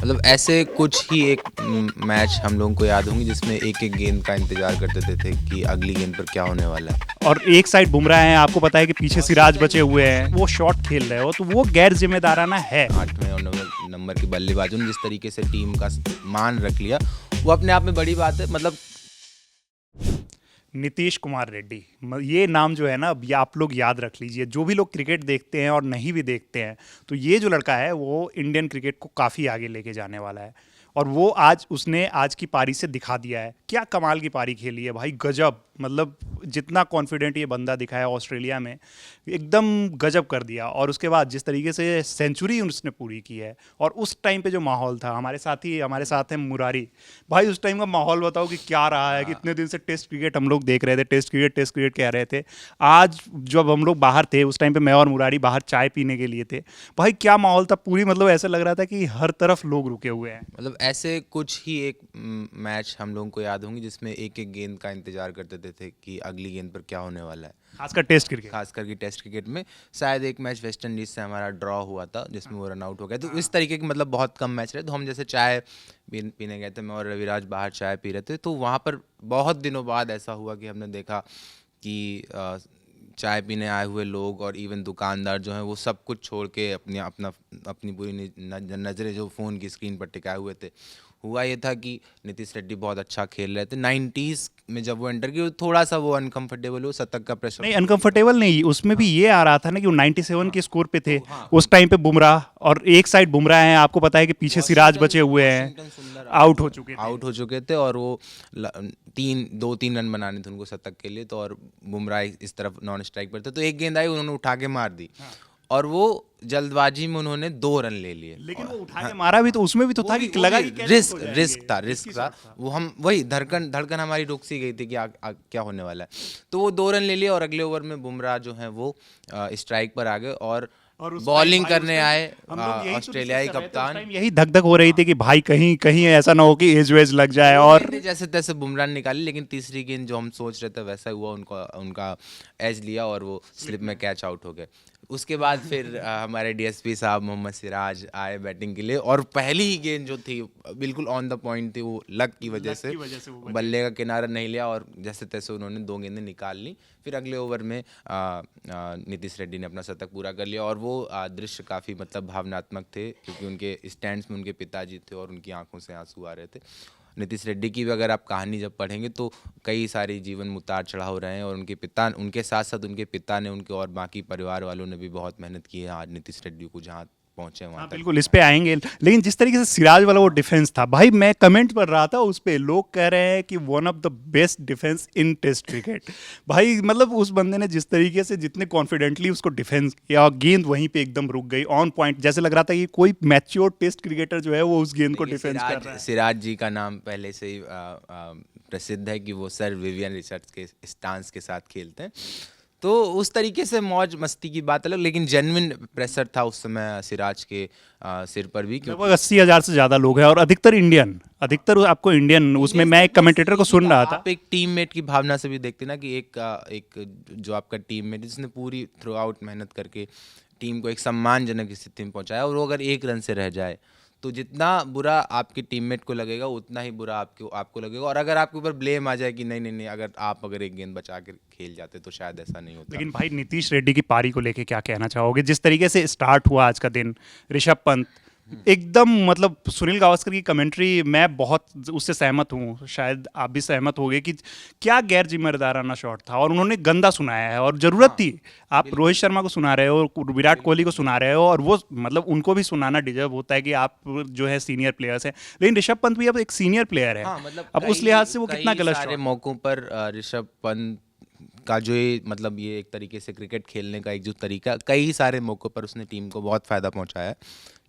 मतलब ऐसे कुछ ही एक मैच हम लोगों को याद होंगे जिसमें एक एक गेंद का इंतजार करते थे कि अगली गेंद पर क्या होने वाला है। और एक साइड बुमराह हैं, आपको पता है कि पीछे सिराज बचे हुए हैं, वो शॉट खेल रहे हो तो वो गैर जिम्मेदाराना है। 8वें और 9वें नंबर की बल्लेबाजों ने जिस तरीके से टीम का मान रख लिया, वो अपने आप में बड़ी बात है। मतलब नीतीश कुमार रेड्डी, ये नाम जो है ना, अब ये आप लोग याद रख लीजिए। जो भी लोग क्रिकेट देखते हैं और नहीं भी देखते हैं, तो ये जो लड़का है वो इंडियन क्रिकेट को काफ़ी आगे लेके जाने वाला है। और वो उसने आज की पारी से दिखा दिया है। क्या कमाल की पारी खेली है भाई, गजब। मतलब जितना कॉन्फिडेंट ये बंदा दिखाया ऑस्ट्रेलिया में, एकदम गजब कर दिया। और उसके बाद जिस तरीके से सेंचुरी उसने पूरी की है, और उस टाइम पे जो माहौल था, हमारे साथ हैं मुरारी भाई, उस टाइम का माहौल बताओ कि क्या रहा है। कि इतने दिन से टेस्ट क्रिकेट हम लोग देख रहे थे, टेस्ट क्रिकेट कह रहे थे। आज जब हम लोग बाहर थे, उस टाइम पे मैं और मुरारी बाहर चाय पीने के लिए थे, भाई क्या माहौल था। पूरी मतलब ऐसा लग रहा था कि हर तरफ लोग रुके हुए हैं। मतलब ऐसे कुछ ही एक मैच हम लोगों को याद होंगे जिसमें एक एक गेंद का इंतजार करते थे कि अगली गेंद पर क्या होने वाला है। खासकर टेस्ट क्रिकेट। खास करके टेस्ट क्रिकेट में शायद एक मैच वेस्ट इंडीज से हमारा ड्रॉ हुआ था जिसमें वो रन आउट हो गया। तो इस तरीके के मतलब बहुत कम मैच रहे। तो हम जैसे चाय पीने गए थे, मैं और रविराज बाहर चाय पी रहे थे, तो वहाँ पर बहुत दिनों बाद ऐसा हुआ कि हमने देखा कि चाय पीने आए हुए लोग और इवन दुकानदार जो हैं वो सब कुछ छोड़ के अपनी पूरी नज़रें जो फ़ोन की स्क्रीन पर टिकाए हुए थे। हुआ ये था कि नीतीश रेड्डी बहुत अच्छा खेल रहे थे। 90s में जब वो एंटर किए, थोड़ा सा वो अनकंफर्टेबल हो, शतक का प्रेशर नहीं, अनकंफर्टेबल नहीं, उसमें भी ये आ रहा था ना कि वो 97 के स्कोर पे थे। हाँ। उस टाइम पे बुमराह, और एक साइड बुमराह हैं, आपको पता है कि पीछे सिराज बचे हुए हैं, वाशिंगटन सुंदर आउट हो चुके थे। और वो 2-3 रन बनाने थे उनको शतक के लिए। तो और बुमराह इस तरफ नॉन स्ट्राइक पर थे, तो एक गेंद आई, उन्होंने उठा के मार दी। और वो जल्दबाजी में उन्होंने 2 रन ले लिए। लेकिन वो उठा के मारा भी तो उसमें भी तो था कि लगा कि रिस्क था वो। हम वही धड़कन हमारी रुक सी गई थी कि क्या होने वाला है। तो वो 2 रन ले लिए और अगले ओवर में बुमराह जो है वो स्ट्राइक पर आ गए और बॉलिंग करने आए ऑस्ट्रेलियाई कप्तान। यही धक धक हो रही थी कि भाई कहीं कहीं ऐसा ना हो कि एज वेज लग जाए। और जैसे तैसे बुमराह ने निकाली, लेकिन तीसरी गेंद जो हम सोच रहे थे वैसा हुआ, उनका एज लिया और वो स्लिप में कैच आउट हो गए। उसके बाद फिर हमारे डीएसपी साहब मोहम्मद सिराज आए बैटिंग के लिए, और पहली ही गेंद जो थी बिल्कुल ऑन द पॉइंट थी। वो लक की वजह से बल्ले का किनारा नहीं लिया और जैसे तैसे उन्होंने 2 गेंदें निकाल ली। फिर अगले ओवर में नीतीश रेड्डी ने अपना शतक पूरा कर लिया। और वो दृश्य काफ़ी मतलब भावनात्मक थे, क्योंकि उनके स्टैंड्स में उनके पिताजी थे और उनकी आंखों से आंसू आ रहे थे। नीतीश रेड्डी की भी अगर आप कहानी जब पढ़ेंगे तो कई सारी जीवन में उतार चढ़ाव रहे हैं, और उनके साथ साथ उनके पिता ने, उनके और बाकी परिवार वालों ने भी बहुत मेहनत की है आज नीतीश रेड्डी को जहाँ पहुंचे वहाँ तक। बिल्कुल इस पे आएंगे। लेकिन जिस तरीके से सिराज वाला वो डिफेंस था भाई, मैं कमेंट पढ़ रहा था उस पे, लोग कह रहे हैं कि one of the best defence in test cricket. भाई मतलब उस बंदे ने जिस तरीके से, जितने कॉन्फिडेंटली उसको डिफेंस किया, गेंद वहीं पे एकदम रुक गई ऑन पॉइंट। जैसे लग रहा था कि कोई मैच्योर टेस्ट क्रिकेटर जो है वो उस गेंद को डिफेंस कर रहा है। सिराज जी का नाम पहले से ही प्रसिद्ध है कि वो सर विवियन रिचर्ड्स के स्टांस के साथ खेलते हैं। तो उस तरीके से मौज मस्ती की बात अलग, लेकिन जेन्युइन प्रेशर था उस समय सिराज के सिर पर भी। लगभग 80,000 से ज्यादा लोग हैं और अधिकतर आपको इंडियन। उसमें मैं एक कमेंटेटर को सुन रहा था, आप एक टीममेट की भावना से भी देखते ना कि एक जो आपका टीममेट जिसने पूरी थ्रू आउट मेहनत करके टीम को एक सम्मानजनक स्थिति में पहुंचाया, और वो अगर 1 रन से रह जाए तो जितना बुरा आपके टीममेट को लगेगा उतना ही बुरा आपको लगेगा। और अगर आपके ऊपर ब्लेम आ जाए कि नहीं, अगर एक गेंद बचा के खेल जाते तो शायद ऐसा नहीं होता। लेकिन भाई नीतीश रेड्डी की पारी को लेके क्या कहना चाहोगे? जिस तरीके से स्टार्ट हुआ आज का दिन, ऋषभ पंत एकदम, मतलब सुनील गावस्कर की कमेंट्री, मैं बहुत उससे सहमत हूँ, शायद आप भी सहमत होंगे कि क्या गैर जिम्मेदाराना शॉट था। और उन्होंने गंदा सुनाया है, और जरूरत थी। आप रोहित शर्मा को सुना रहे हो, विराट कोहली को सुना रहे हो, और वो मतलब उनको भी सुनाना डिजर्व होता है कि आप जो है सीनियर प्लेयर्स हैं। लेकिन ऋषभ पंत भी अब एक सीनियर प्लेयर है। मतलब अब उस लिहाज से वो कितना गलत सारे मौकों पर ऋषभ पंत का जो मतलब ये एक तरीके से क्रिकेट खेलने का एक जो तरीका, कई सारे मौक़ों पर उसने टीम को बहुत फ़ायदा पहुंचाया है।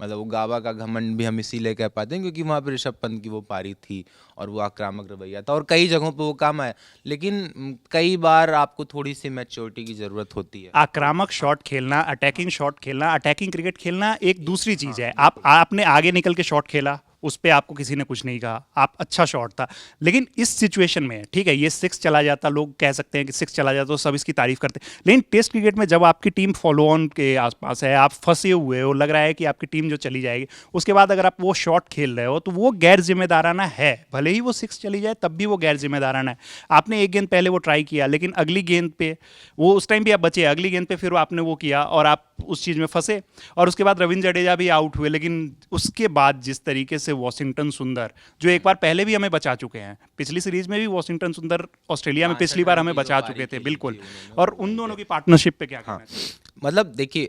मतलब वो गावा का घमंड भी हम इसीलिए कह पाते हैं क्योंकि वहाँ पर ऋषभ पंत की वो पारी थी और वो आक्रामक रवैया था, और कई जगहों पर वो काम आया। लेकिन कई बार आपको थोड़ी सी मैच्योरिटी की ज़रूरत होती है। आक्रामक शॉट खेलना, अटैकिंग शॉट खेलना, अटैकिंग क्रिकेट खेलना एक दूसरी चीज़ है। आपने आगे निकल के शॉट खेला, उस पर आपको किसी ने कुछ नहीं कहा, आप अच्छा शॉट था। लेकिन इस सिचुएशन में ठीक है, ये 6 चला जाता, लोग कह सकते हैं कि 6 चला जाता तो सब इसकी तारीफ करते हैं, लेकिन टेस्ट क्रिकेट में जब आपकी टीम फॉलो ऑन के आसपास है, आप फंसे हुए हो, लग रहा है कि आपकी टीम जो चली जाएगी, उसके बाद अगर आप वो शॉट खेल रहे हो तो वो गैर जिम्मेदाराना है। भले ही वो 6 चली जाए तब भी वो गैर जिम्मेदाराना है। आपने एक गेंद पहले वो ट्राई किया, लेकिन अगली गेंद पे वो उस टाइम भी आप बचे, अगली गेंद पे फिर आपने वो किया और आप उस चीज़ में फंसे, और उसके बाद रविंद्र जडेजा भी आउट हुए। लेकिन उसके बाद जिस तरीके से वॉशिंगटन सुंदर, जो एक बार पहले भी हमें बचा चुके हैं, पिछली सीरीज में भी वॉशिंगटन सुंदर ऑस्ट्रेलिया में हाँ, पिछली 60 बार रन हमें की जो बचा पारी चुके थे, खेली बिल्कुल। थी उन्होंने, और वो उन वहीं दोनों पे की पार्टनरशिप पे क्या हाँ, कहना चाहिए? मतलब देखिए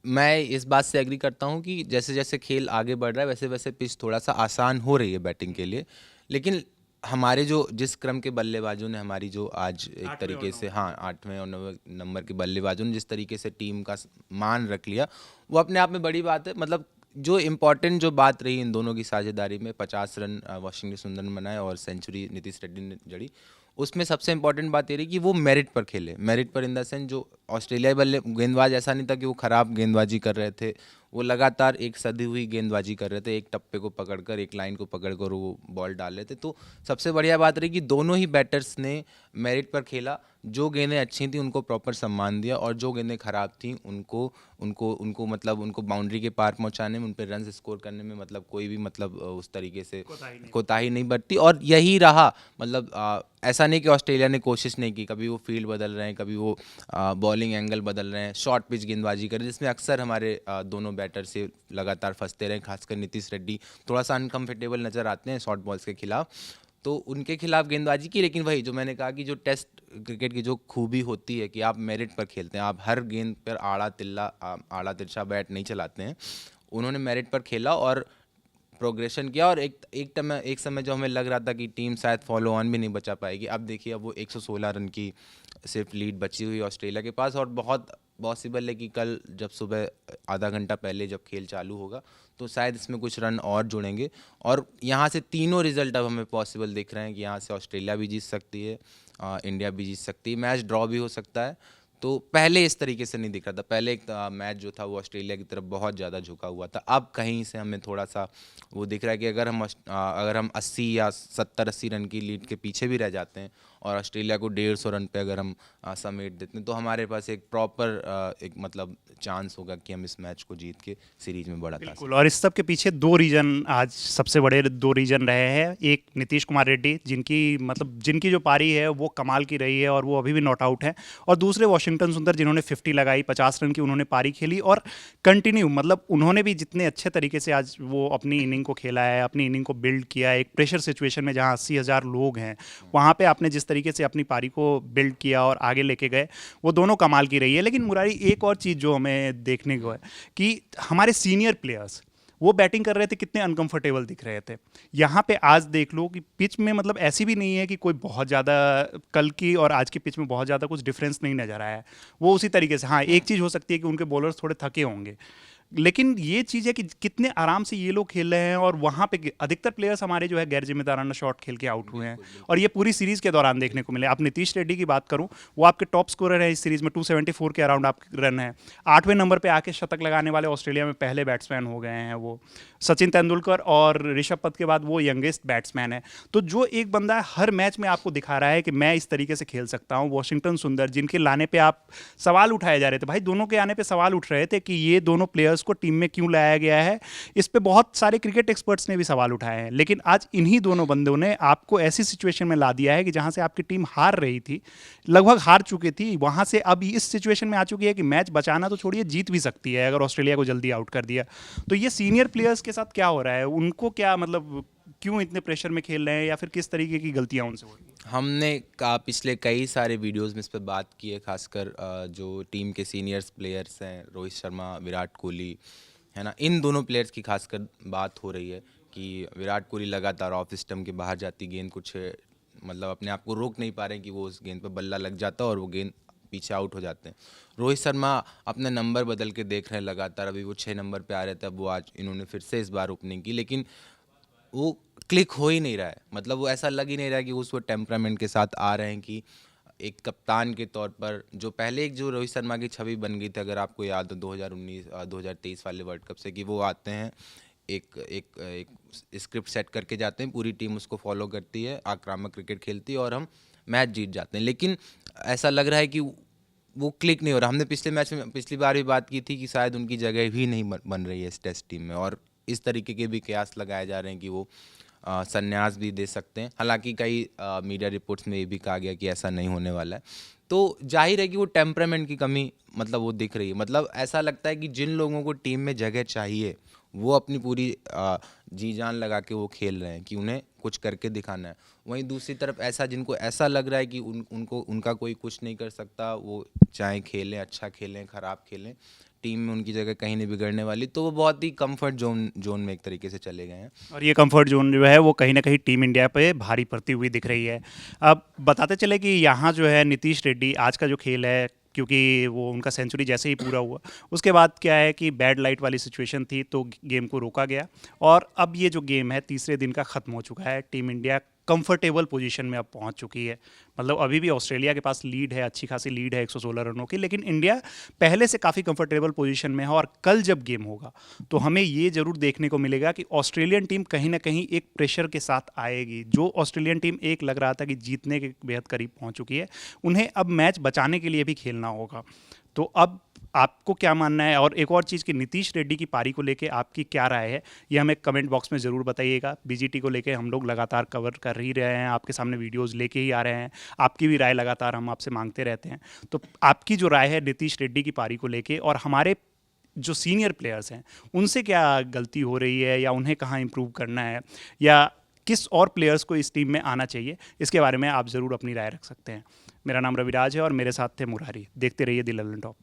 मैं इस बात से एग्री करता हूँ कि जैसे जैसे खेल आगे बढ़ रहा है वैसे वैसे पिच थोड़ा सा आसान हो रही है बैटिंग के लिए, लेकिन हमारे जो जिस क्रम के बल्लेबाजों ने हमारी जो आज एक 8वें और तरीके से 9वें। हाँ 8वें और 9वें नंबर के बल्लेबाजों ने जिस तरीके से टीम का मान रख लिया, वो अपने आप में बड़ी बात है। मतलब जो इम्पोर्टेंट जो बात रही इन दोनों की साझेदारी में, 50 रन वॉशिंगटन सुंदर ने बनाए और सेंचुरी नीतीश रेड्डी ने जड़ी, उसमें सबसे इंपॉर्टेंट बात ये रही कि वो मेरिट पर खेले। मेरिट पर इन द सेंस जो ऑस्ट्रेलियाई बल्ले गेंदबाज ऐसा नहीं था कि वो खराब गेंदबाजी कर रहे थे, वो लगातार एक सदी हुई गेंदबाजी कर रहे थे, एक टप्पे को पकड़कर एक लाइन को पकड़कर वो बॉल डाल रहे थे। तो सबसे बढ़िया बात रही कि दोनों ही बैटर्स ने मेरिट पर खेला, जो गेंदें अच्छी थी उनको प्रॉपर सम्मान दिया और जो गेंदें खराब थी उनको उनको उनको मतलब उनको बाउंड्री के पार पहुंचाने में, उन पर रन स्कोर करने में मतलब कोई भी मतलब उस तरीके से कोताही नहीं बरती। और यही रहा मतलब ऐसा नहीं कि ऑस्ट्रेलिया ने कोशिश नहीं की, कभी वो फील्ड बदल रहे हैं, कभी वो बॉलिंग एंगल बदल रहे हैं, शॉर्ट पिच गेंदबाजी कर रहे हैं, जिसमें अक्सर हमारे दोनों बैटर से लगातार फंसते रहे, खासकर नीतीश रेड्डी थोड़ा सा अनकंफर्टेबल नज़र आते हैं शॉर्ट बॉल्स के खिलाफ, तो उनके खिलाफ गेंदबाजी की। लेकिन वही जो मैंने कहा कि जो टेस्ट क्रिकेट की जो खूबी होती है कि आप मेरिट पर खेलते हैं, आप हर गेंद पर आड़ा तिरछा बैट नहीं चलाते हैं, उन्होंने मेरिट पर खेला और प्रोग्रेशन किया। और एक समय जो हमें लग रहा था कि टीम शायद फॉलो ऑन भी नहीं बचा पाएगी, अब देखिए अब वो 116 रन की सिर्फ लीड बची हुई ऑस्ट्रेलिया के पास, और बहुत पॉसिबल है कि कल जब सुबह आधा घंटा पहले जब खेल चालू होगा तो शायद इसमें कुछ रन और जुड़ेंगे, और यहाँ से तीनों रिजल्ट अब हमें पॉसिबल दिख रहे हैं कि यहाँ से ऑस्ट्रेलिया भी जीत सकती है, इंडिया भी जीत सकती है, मैच ड्रॉ भी हो सकता है। तो पहले इस तरीके से नहीं दिख रहा था, पहले एक मैच जो था वो ऑस्ट्रेलिया की तरफ बहुत ज़्यादा झुका हुआ था, अब कहीं से हमें थोड़ा सा वो दिख रहा है कि अगर हम 80 या 70-80 रन की लीड के पीछे भी रह जाते हैं और ऑस्ट्रेलिया को 150 रन पे अगर हम समेट देते हैं, तो हमारे पास एक प्रॉपर एक मतलब चांस होगा कि हम इस मैच को जीत के सीरीज में बढ़ा बिल्कुल। और इस सब के पीछे दो रीजन, आज सबसे बड़े दो रीजन रहे हैं। एक नीतीश कुमार रेड्डी, जिनकी जो पारी है वो कमाल की रही है और वो अभी भी नॉट आउट है, और दूसरे वॉशिंगटन सुंदर जिन्होंने 50 लगाई, 50 रन की उन्होंने पारी खेली और कंटिन्यू, मतलब उन्होंने भी जितने अच्छे तरीके से आज वो अपनी इनिंग को खेला है, अपनी इनिंग को बिल्ड किया है, एक प्रेशर सिचुएशन में जहाँ 80,000 लोग हैं वहाँ पे आपने जिस तरीके से अपनी पारी को बिल्ड किया और आगे लेके गए, वो दोनों कमाल की रही है। लेकिन मुरारी, एक और चीज़ जो हमें देखने को है कि हमारे सीनियर प्लेयर्स वो बैटिंग कर रहे थे, कितने अनकंफर्टेबल दिख रहे थे। यहाँ पे आज देख लो कि पिच में मतलब ऐसी भी नहीं है कि कोई बहुत ज़्यादा, कल की और आज की पिच में बहुत ज़्यादा कुछ डिफरेंस नहीं नज़र आया है। वो उसी तरीके से, हाँ एक चीज़ हो सकती है कि उनके बॉलर्स थोड़े थके होंगे, लेकिन ये चीज़ है कि कितने आराम से ये लोग खेल रहे हैं, और वहाँ पे अधिकतर प्लेयर्स हमारे जो है गैर जिम्मेदाराना शॉट खेल के आउट हुए हैं, और ये पूरी सीरीज के दौरान देखने को मिले। आप नीतीश रेड्डी की बात करूं, वो आपके टॉप स्कोरर है इस सीरीज में, 274 के अराउंड आप रन है, 8वें नंबर पे आके शतक लगाने वाले ऑस्ट्रेलिया में पहले बैट्समैन हो गए हैं वो। सचिन तेंदुलकर और ऋषभ पंत के बाद वो यंगेस्ट बैट्समैन है। तो जो एक बंदा हर मैच में आपको दिखा रहा है कि मैं इस तरीके से खेल सकता हूँ, वॉशिंगटन सुंदर, जिनके लाने पे आप सवाल उठाए जा रहे थे, भाई दोनों के आने पे सवाल उठ रहे थे कि ये दोनों प्लेयर्स को टीम में क्यों लाया गया है, इस पे बहुत सारे क्रिकेट एक्सपर्ट्स ने भी सवाल उठाए हैं। लेकिन आज इन्हीं दोनों बंदों ने आपको ऐसी सिचुएशन में ला दिया है कि जहां से आपकी टीम हार रही थी, लगभग हार चुकी थी, वहां से अब इस सिचुएशन में आ चुकी है कि मैच बचाना तो छोड़िए, जीत भी सकती है अगर ऑस्ट्रेलिया को जल्दी आउट कर दिया। तो ये सीनियर प्लेयर्स के साथ क्या हो रहा है, उनको क्या मतलब क्यों इतने प्रेशर में खेल रहे हैं, या फिर किस तरीके की गलतियां उनसे हो रही हैं? हमने पिछले कई सारे वीडियोस में इस पर बात की है, खासकर जो टीम के सीनियर्स प्लेयर्स हैं, रोहित शर्मा, विराट कोहली, है ना, इन दोनों प्लेयर्स की खासकर बात हो रही है कि विराट कोहली लगातार ऑफ स्टंप के बाहर जाती गेंद कुछ मतलब अपने आप को रोक नहीं पा रहे हैं कि वो उस गेंद पर बल्ला लग जाता है और वो गेंद पीछे आउट हो जाते हैं। रोहित शर्मा अपने नंबर बदल के देख रहे हैं लगातार, अभी वो 6 नंबर पे आ रहे थे, अब वो आज इन्होंने फिर से इस बार ओपनिंग की, लेकिन वो क्लिक हो ही नहीं रहा है। मतलब वो ऐसा लग ही नहीं रहा है कि उस वो टेम्परामेंट के साथ आ रहे हैं कि एक कप्तान के तौर पर जो पहले एक जो रोहित शर्मा की छवि बन गई थी, अगर आपको याद हो 2019 2023 वाले वर्ल्ड कप से, कि वो आते हैं एक एक एक स्क्रिप्ट सेट करके जाते हैं, पूरी टीम उसको फॉलो करती है, आक्रामक क्रिकेट खेलती है और हम मैच जीत जाते हैं। लेकिन ऐसा लग रहा है कि वो क्लिक नहीं हो रहा। हमने पिछले मैच में पिछली बार भी बात की थी कि शायद उनकी जगह भी नहीं बन रही है इस टेस्ट टीम में, और इस तरीके के भी कयास लगाए जा रहे हैं कि वो संन्यास भी दे सकते हैं। हालांकि कई मीडिया रिपोर्ट्स में ये भी कहा गया कि ऐसा नहीं होने वाला है। तो जाहिर है कि वो टेम्परामेंट की कमी मतलब वो दिख रही है। मतलब ऐसा लगता है कि जिन लोगों को टीम में जगह चाहिए वो अपनी पूरी जी जान लगा के वो खेल रहे हैं कि उन्हें कुछ करके दिखाना है। वहीं दूसरी तरफ ऐसा जिनको ऐसा लग रहा है कि उनको उनका कोई कुछ नहीं कर सकता, वो चाहे खेलें, अच्छा खेलें, ख़राब खेलें, टीम में उनकी जगह कहीं नहीं बिगड़ने वाली, तो वो बहुत ही कंफर्ट जोन में एक तरीके से चले गए हैं। और ये कंफर्ट जोन जो है वो कहीं ना कहीं टीम इंडिया पे भारी पड़ती हुई दिख रही है। अब बताते चले कि यहाँ जो है नीतीश रेड्डी आज का जो खेल है, क्योंकि वो उनका सेंचुरी जैसे ही पूरा हुआ उसके बाद क्या है कि बैड लाइट वाली सिचुएशन थी तो गेम को रोका गया, और अब ये जो गेम है तीसरे दिन का ख़त्म हो चुका है। टीम इंडिया कंफर्टेबल पोजीशन में अब पहुंच चुकी है। मतलब अभी भी ऑस्ट्रेलिया के पास लीड है, अच्छी खासी लीड है 116 रनों की, लेकिन इंडिया पहले से काफ़ी कंफर्टेबल पोजीशन में है। और कल जब गेम होगा तो हमें ये जरूर देखने को मिलेगा कि ऑस्ट्रेलियन टीम कहीं ना कहीं एक प्रेशर के साथ आएगी। जो ऑस्ट्रेलियन टीम एक लग रहा था कि जीतने के बेहद करीब पहुंच चुकी है, उन्हें अब मैच बचाने के लिए भी खेलना होगा। तो अब आपको क्या मानना है? और एक और चीज़ कि नीतीश रेड्डी की पारी को लेके आपकी क्या राय है, ये हमें कमेंट बॉक्स में ज़रूर बताइएगा। बीजीटी को लेके हम लोग लगातार कवर कर ही रहे हैं, आपके सामने वीडियोस लेके ही आ रहे हैं, आपकी भी राय लगातार हम आपसे मांगते रहते हैं। तो आपकी जो राय है नीतीश रेड्डी की पारी को लेके, और हमारे जो सीनियर प्लेयर्स हैं उनसे क्या गलती हो रही है, या उन्हें कहाँ इम्प्रूव करना है, या किस और प्लेयर्स को इस टीम में आना चाहिए, इसके बारे में आप ज़रूर अपनी राय रख सकते हैं। मेरा नाम रविराज है और मेरे साथ थे मुरारी। देखते रहिए द ललन टॉप।